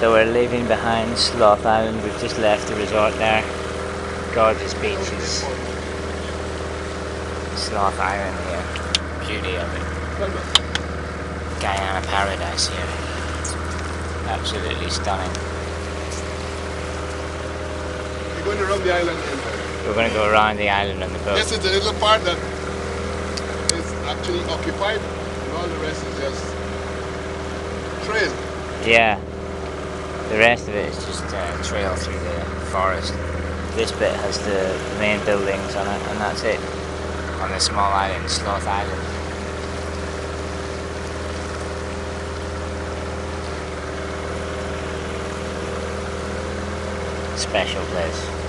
So we're leaving behind Sloth Island. We've just left the resort there. Gorgeous beaches. Sloth Island here. Beauty of it. Guyana paradise here. Absolutely stunning. You're going around the island and We're going to go around the island on the boat. this is the little part that is actually occupied, and all the rest is just trail. Yeah. The rest of it is just a trail through the forest. This bit has the main buildings on it, and that's it. On the small island, Sloth Island. Special place.